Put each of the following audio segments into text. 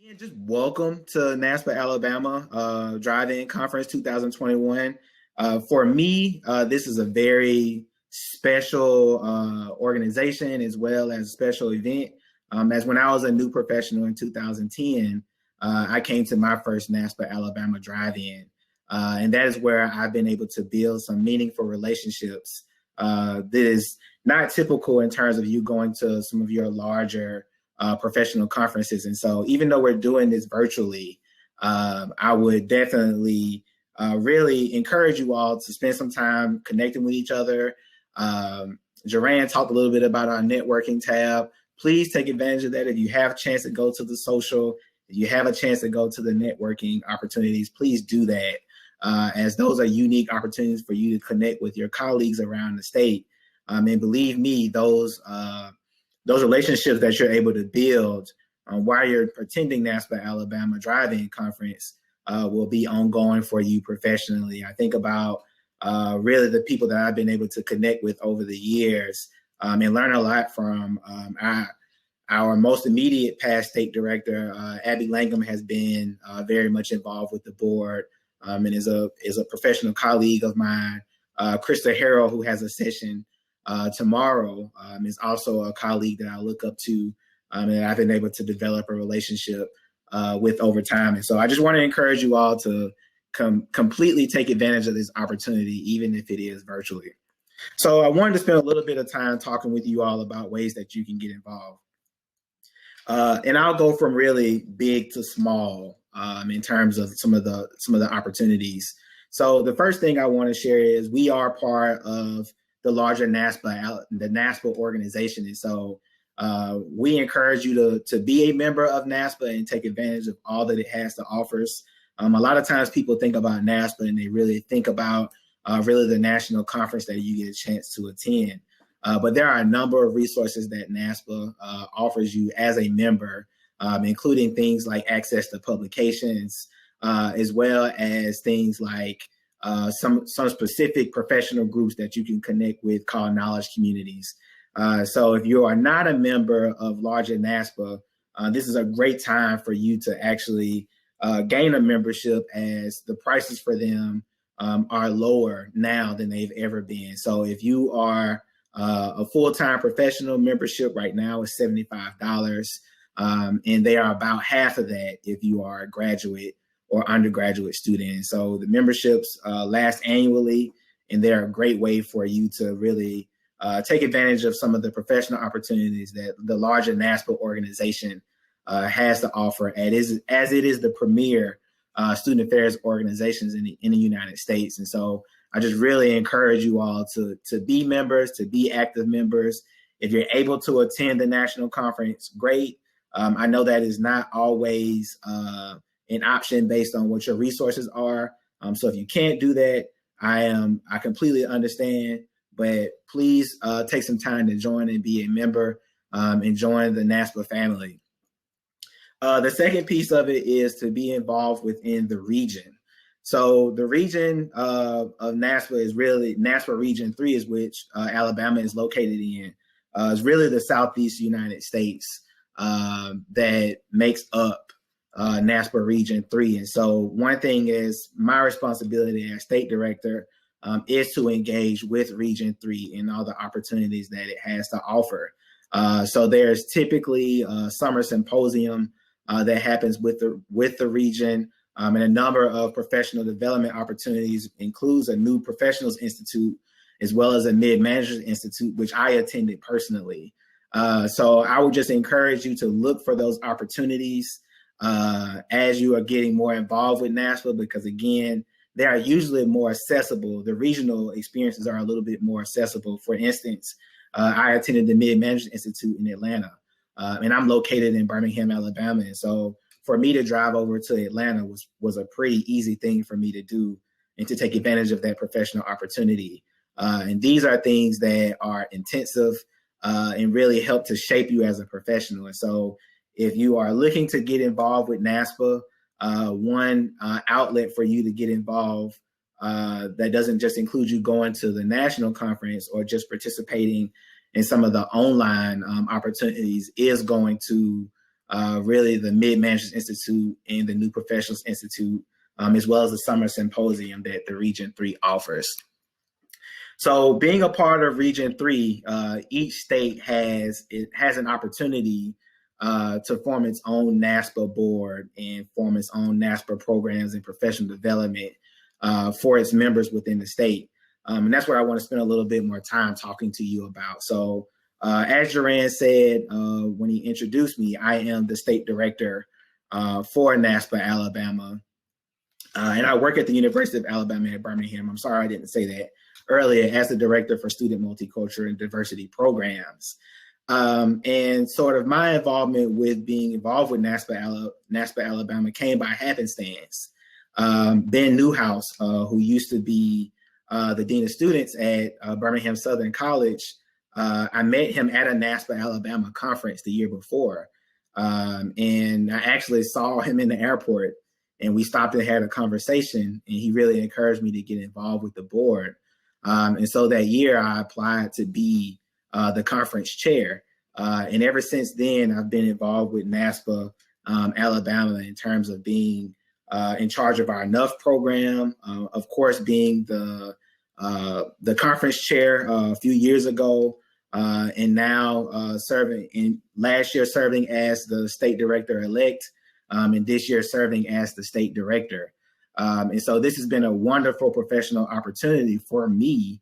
And just welcome to Naspa, Alabama, Drive-In Conference 2021. For me, this is a very special organization as well as a special event. As when I was a new professional in 2010, I came to my first Naspa, Alabama Drive-In. And that is where I've been able to build some meaningful relationships that is not typical in terms of you going to some of your larger professional conferences. And so even though we're doing this virtually, I would definitely really encourage you all to spend some time connecting with each other. Joranne talked a little bit about our networking tab. Please take advantage of that. If you have a chance to go to the social, if you have a chance to go to the networking opportunities, please do that, as those are unique opportunities for you to connect with your colleagues around the state. And believe me, those relationships that you're able to build while you're attending Naspa Alabama Drive-In Conference will be ongoing for you professionally. I think about really the people that I've been able to connect with over the years and learn a lot from. Our most immediate past state director, Abby Langham, has been very much involved with the board and is a professional colleague of mine. Krista Harrell, who has a session tomorrow, is also a colleague that I look up to and I've been able to develop a relationship with over time. And so I just want to encourage you all to completely take advantage of this opportunity, even if it is virtually. So I wanted to spend a little bit of time talking with you all about ways that you can get involved. And I'll go from really big to small in terms of some of the opportunities. So the first thing I want to share is we are part of the larger Naspa organization. And so we encourage you to be a member of Naspa and take advantage of all that it has to offer. A lot of times people think about Naspa and they really think about really the national conference that you get a chance to attend. But there are a number of resources that Naspa offers you as a member, including things like access to publications, as well as things like some specific professional groups that you can connect with called knowledge communities. So if you are not a member of larger Naspa, this is a great time for you to actually gain a membership, as the prices for them are lower now than they've ever been. So if you are a full-time professional, membership right now is $75, and they are about half of that if you are a graduate or undergraduate student. So the memberships last annually, and they're a great way for you to really take advantage of some of the professional opportunities that the larger Naspa organization has to offer, as it is the premier student affairs organizations in the United States. And so I just really encourage you all to be members, to be active members. If you're able to attend the national conference, great. I know that is not always an option based on what your resources are. So if you can't do that, I completely understand, but please take some time to join and be a member and join the Naspa family. The second piece of it is to be involved within the region. So the region of Naspa is really Naspa Region 3, is which Alabama is located in. Is really the Southeast United States that makes up Naspa Region 3. And so one thing is my responsibility as state director is to engage with Region 3 and all the opportunities that it has to offer. So there's typically a summer symposium that happens with the region. And a number of professional development opportunities includes a new professionals institute, as well as a mid-managers institute, which I attended personally. So I would just encourage you to look for those opportunities as you are getting more involved with Nashville, because again, they are usually more accessible. The regional experiences are a little bit more accessible. For instance, I attended the Mid-Managers Institute in Atlanta, and I'm located in Birmingham, Alabama. And so for me to drive over to Atlanta was a pretty easy thing for me to do and to take advantage of that professional opportunity. And these are things that are intensive and really help to shape you as a professional. And so if you are looking to get involved with NASPA, one outlet for you to get involved that doesn't just include you going to the national conference or just participating in some of the online opportunities is going to really the Mid-Managers Institute and the New Professionals Institute, as well as the summer symposium that the Region 3 offers. So being a part of Region 3, each state has an opportunity to form its own Naspa board and form its own Naspa programs and professional development for its members within the state. And that's what I want to spend a little bit more time talking to you about. So as Duran said when he introduced me, I am the state director for Naspa Alabama. And I work at the University of Alabama at Birmingham. I'm sorry I didn't say that earlier, as the director for student multicultural and diversity programs. And sort of my involvement with being involved with Naspa Alabama came by happenstance. Ben Newhouse, who used to be the dean of students at Birmingham Southern College, I met him at a Naspa Alabama conference the year before. And I actually saw him in the airport, and we stopped and had a conversation, and he really encouraged me to get involved with the board. And so that year I applied to be the conference chair. And ever since then, I've been involved with Naspa Alabama in terms of being in charge of our Enough program, of course, being the conference chair a few years ago, and now last year serving as the state director elect, and this year serving as the state director. And so this has been a wonderful professional opportunity for me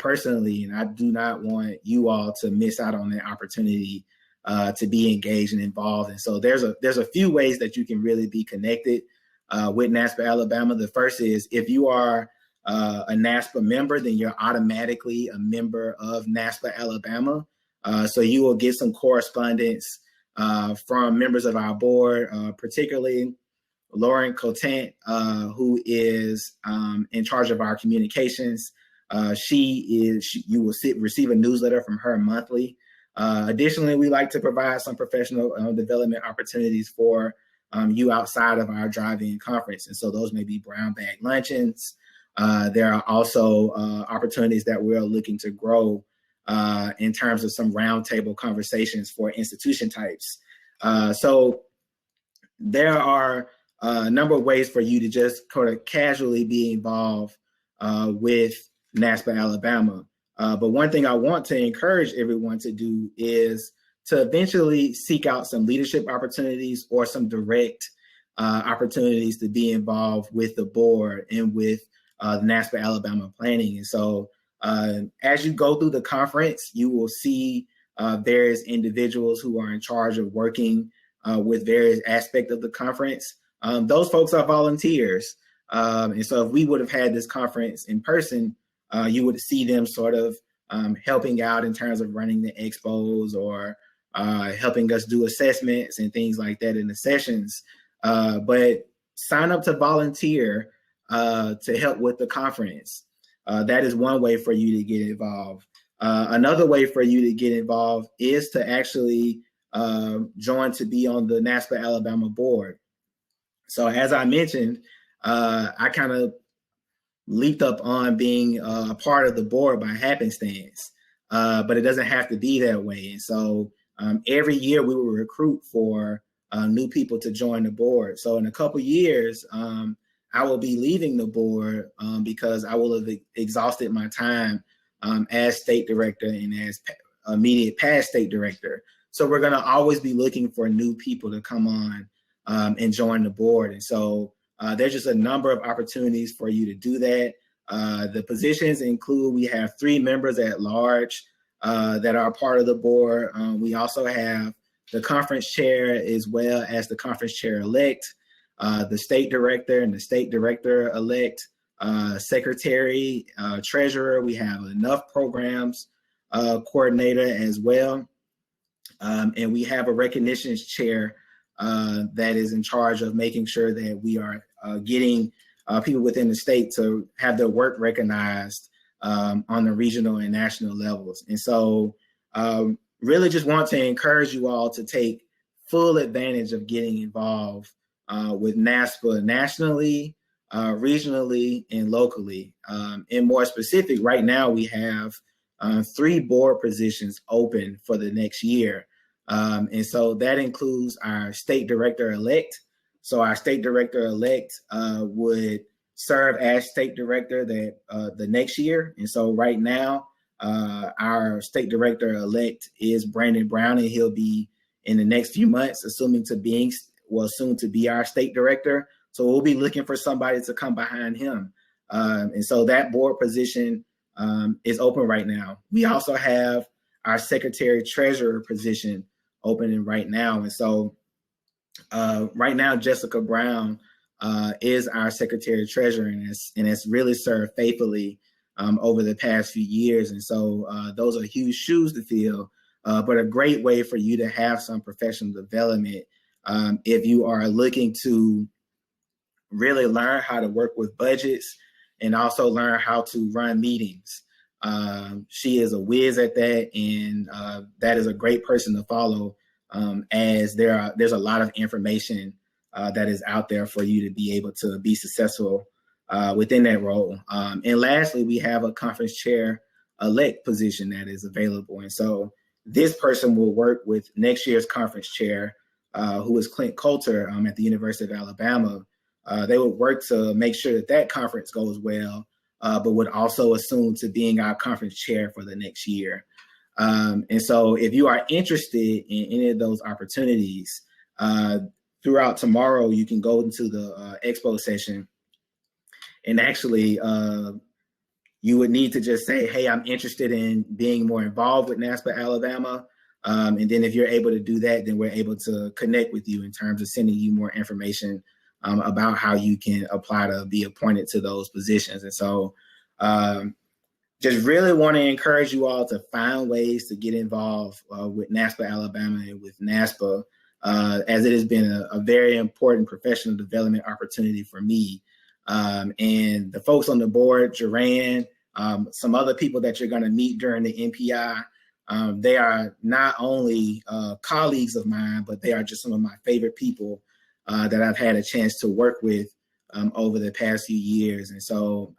personally, and I do not want you all to miss out on that opportunity to be engaged and involved. And so there's a few ways that you can really be connected with Naspa Alabama. The first is if you are a Naspa member, then you're automatically a member of Naspa Alabama. So you will get some correspondence from members of our board, particularly Lauren Cotant, who is in charge of our communications. You will receive a newsletter from her monthly. Additionally, we like to provide some professional development opportunities for you outside of our drive-in conference. And so those may be brown bag luncheons. There are also opportunities that we're looking to grow in terms of some roundtable conversations for institution types. So there are a number of ways for you to just kind of casually be involved with Naspa Alabama. But one thing I want to encourage everyone to do is to eventually seek out some leadership opportunities or some direct opportunities to be involved with the board and with the Naspa Alabama planning. And so as you go through the conference, you will see various individuals who are in charge of working with various aspects of the conference. Those folks are volunteers. And so if we would have had this conference in person, you would see them sort of helping out in terms of running the expos or helping us do assessments and things like that in the sessions. But sign up to volunteer to help with the conference. That is one way for you to get involved. Another way for you to get involved is to actually join to be on the Naspa Alabama board. So as I mentioned, I kind of leaped up on being a part of the board by happenstance, but it doesn't have to be that way. And so every year we will recruit for new people to join the board. So in a couple years, I will be leaving the board because I will have exhausted my time as state director and as immediate past state director. So we're going to always be looking for new people to come on and join the board. And so there's just a number of opportunities for you to do that. The positions include, we have 3 members at large that are part of the board. We also have the conference chair as well as the conference chair elect, the state director and the state director elect, secretary, treasurer. We have enough programs coordinator as well. And we have a recognitions chair that is in charge of making sure that we are getting people within the state to have their work recognized on the regional and national levels. And so really just want to encourage you all to take full advantage of getting involved with NASPA nationally, regionally, and locally. And more specific, right now we have 3 board positions open for the next year. And so that includes our state director-elect. So our state director-elect would serve as state director the next year. And so right now, our state director-elect is Brandon Brown, and he'll be in the next few months, soon to be our state director. So we'll be looking for somebody to come behind him. And so that board position is open right now. We also have our secretary treasurer position opening right now. And so right now, Jessica Brown is our secretary treasurer, and has really served faithfully over the past few years. And so those are huge shoes to fill, but a great way for you to have some professional development if you are looking to really learn how to work with budgets and also learn how to run meetings. She is a whiz at that, and that is a great person to follow, as there's a lot of information that is out there for you to be able to be successful within that role. And lastly, we have a conference chair elect position that is available. And so this person will work with next year's conference chair, who is Clint Coulter at the University of Alabama. They would work to make sure that conference goes well, but would also assume to being our conference chair for the next year. And so if you are interested in any of those opportunities, throughout tomorrow, you can go into the expo session, and actually you would need to just say, hey, I'm interested in being more involved with Naspa Alabama. And then if you're able to do that, then we're able to connect with you in terms of sending you more information about how you can apply to be appointed to those positions. And so just really want to encourage you all to find ways to get involved with Naspa Alabama and with Naspa, as it has been a very important professional development opportunity for me. And the folks on the board, Joran, some other people that you're going to meet during the NPI, they are not only colleagues of mine, but they are just some of my favorite people that I've had a chance to work with over the past few years. And so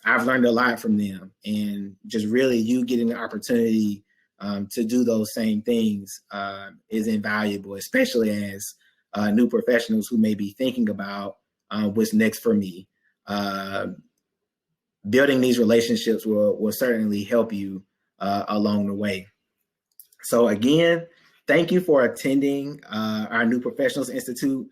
I've learned a lot from them, and just really you getting the opportunity to do those same things is invaluable, especially as new professionals who may be thinking about what's next for me. Building these relationships will certainly help you along the way. So again, thank you for attending our New Professionals Institute.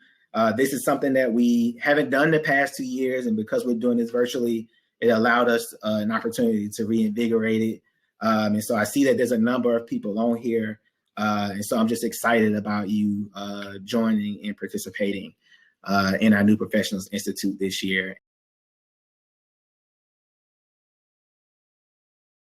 This is something that we haven't done the past 2 years, and because we're doing this virtually, it allowed us an opportunity to reinvigorate it. And so I see that there's a number of people on here. And so I'm just excited about you joining and participating in our New Professionals Institute this year.